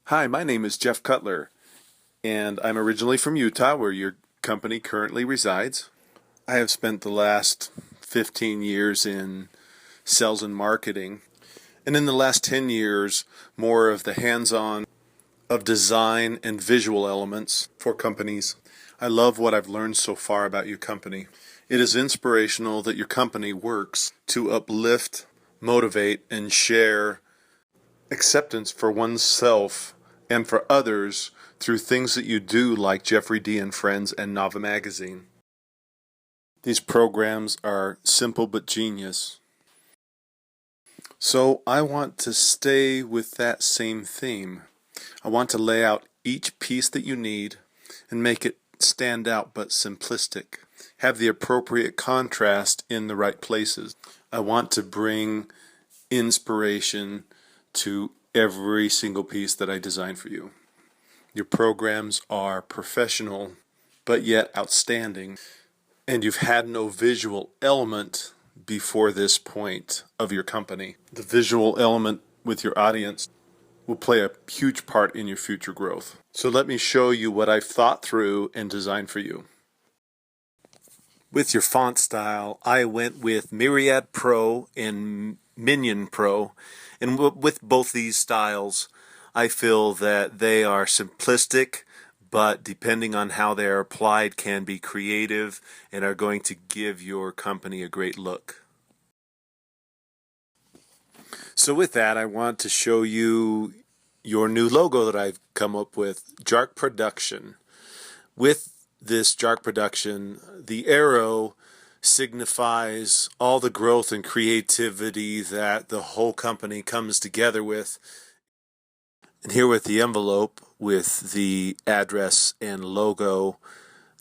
Hi, my name is Jeff Cutler, and I'm originally from Utah, where your company currently resides. I have spent the last 15 years in sales and marketing, and in the last 10 years, more of the hands-on of design and visual elements for companies. I love what I've learned so far about your company. It is inspirational that your company works to uplift, motivate, and share acceptance for oneself and for others through things that you do like Jeffrey D. and Friends and Nava Magazine. These programs are simple but genius. So I want to stay with that same theme. I want to lay out each piece that you need and make it stand out but simplistic. Have the appropriate contrast in the right places. I want to bring inspiration to every single piece that I design for you. Your programs are professional, but yet outstanding, and you've had no visual element before this point of your company. The visual element with your audience will play a huge part in your future growth. So let me show you what I've thought through and designed for you. With your font style, I went with Myriad Pro and Minion Pro, and with both these styles, I feel that they are simplistic, but depending on how they are applied, can be creative and are going to give your company a great look. So with that, I want to show you your new logo that I've come up with, JARK Production. With this JARK Production, the arrow signifies all the growth and creativity that the whole company comes together with. And here with the envelope with the address and logo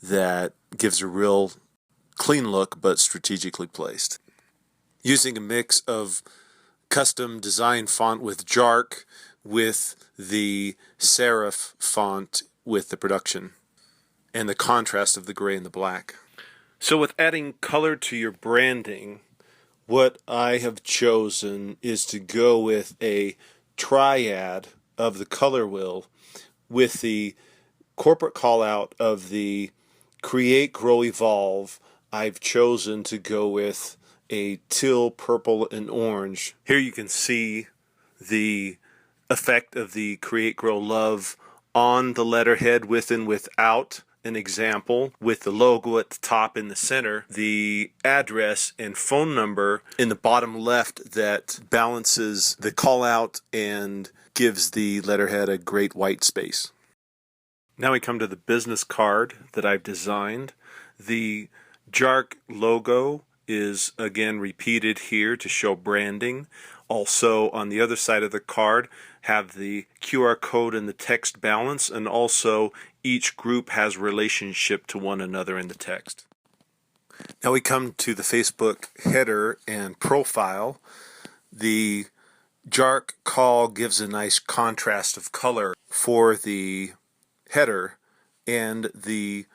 that gives a real clean look but strategically placed. Using a mix of custom design font with JARK with the serif font with the production and the contrast of the gray and the black. So with adding color to your branding, what I have chosen is to go with a triad of the color wheel with the corporate call out of the Create, Grow, Evolve. I've chosen to go with a teal, purple, and orange. Here you can see the effect of the Create, Grow, Love on the letterhead with and without an example, with the logo at the top in the center, the address and phone number in the bottom left that balances the call out and gives the letterhead a great white space. Now we come to the business card that I've designed. The JARK logo is again repeated here to show branding. Also on the other side of the card have the QR code and the text balance, and also each group has relationship to one another in the text. Now we come to the Facebook header and profile. The JARK call gives a nice contrast of color for the header, and the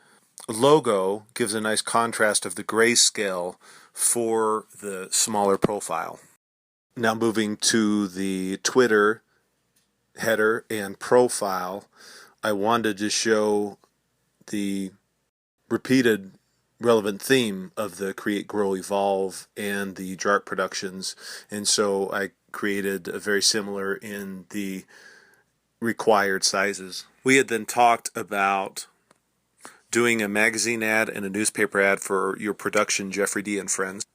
logo gives a nice contrast of the grayscale for the smaller profile. Now moving to the Twitter header and profile, I wanted to show the repeated relevant theme of the Create, Grow, Evolve and the JARK Productions, and so I created a very similar in the required sizes. We had then talked about doing a magazine ad and a newspaper ad for your production, Jeffrey D. and Friends.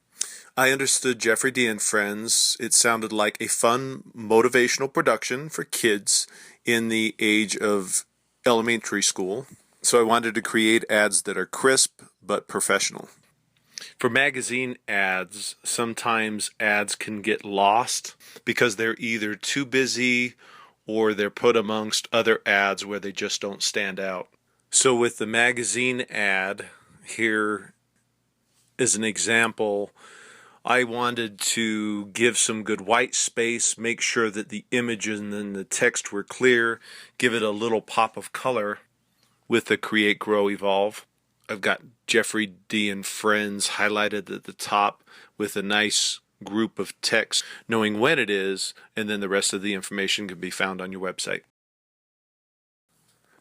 I understood Jeffrey D. and Friends. It sounded like a fun, motivational production for kids in the age of elementary school. So I wanted to create ads that are crisp but professional. For magazine ads, sometimes ads can get lost because they're either too busy or they're put amongst other ads where they just don't stand out. So with the magazine ad, here is an example. I wanted to give some good white space, make sure that the image and then the text were clear, give it a little pop of color with the Create, Grow, Evolve. I've got Jeffrey D. and Friends highlighted at the top with a nice group of text, knowing when it is, and then the rest of the information can be found on your website.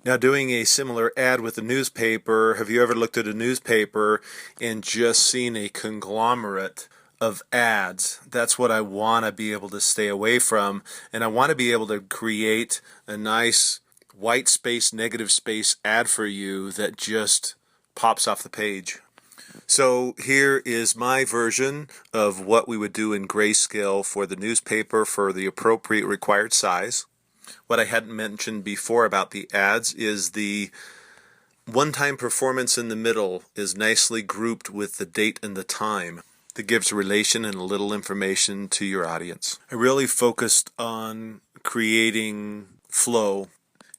Now, doing a similar ad with a newspaper, have you ever looked at a newspaper and just seen a conglomerate of ads? That's what I want to be able to stay away from, and I want to be able to create a nice white space, negative space ad for you that just pops off the page. So here is my version of what we would do in grayscale for the newspaper for the appropriate required size. What I hadn't mentioned before about the ads is the one-time performance in the middle is nicely grouped with the date and the time. That gives relation and a little information to your audience. I really focused on creating flow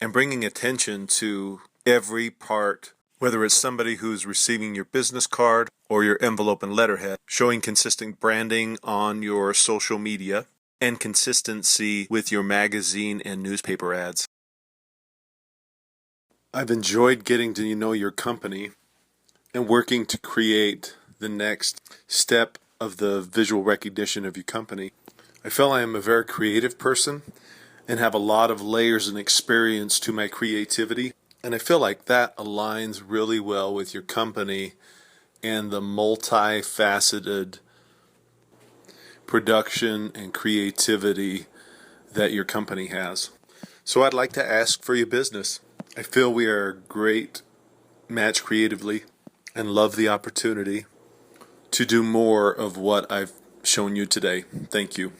and bringing attention to every part, whether it's somebody who's receiving your business card or your envelope and letterhead, showing consistent branding on your social media, and consistency with your magazine and newspaper ads. I've enjoyed getting to know your company and working to create the next step of the visual recognition of your company. I feel I am a very creative person and have a lot of layers and experience to my creativity, and I feel like that aligns really well with your company and the multifaceted production and creativity that your company has. So I'd like to ask for your business. I feel we are a great match creatively and love the opportunity to do more of what I've shown you today. Thank you.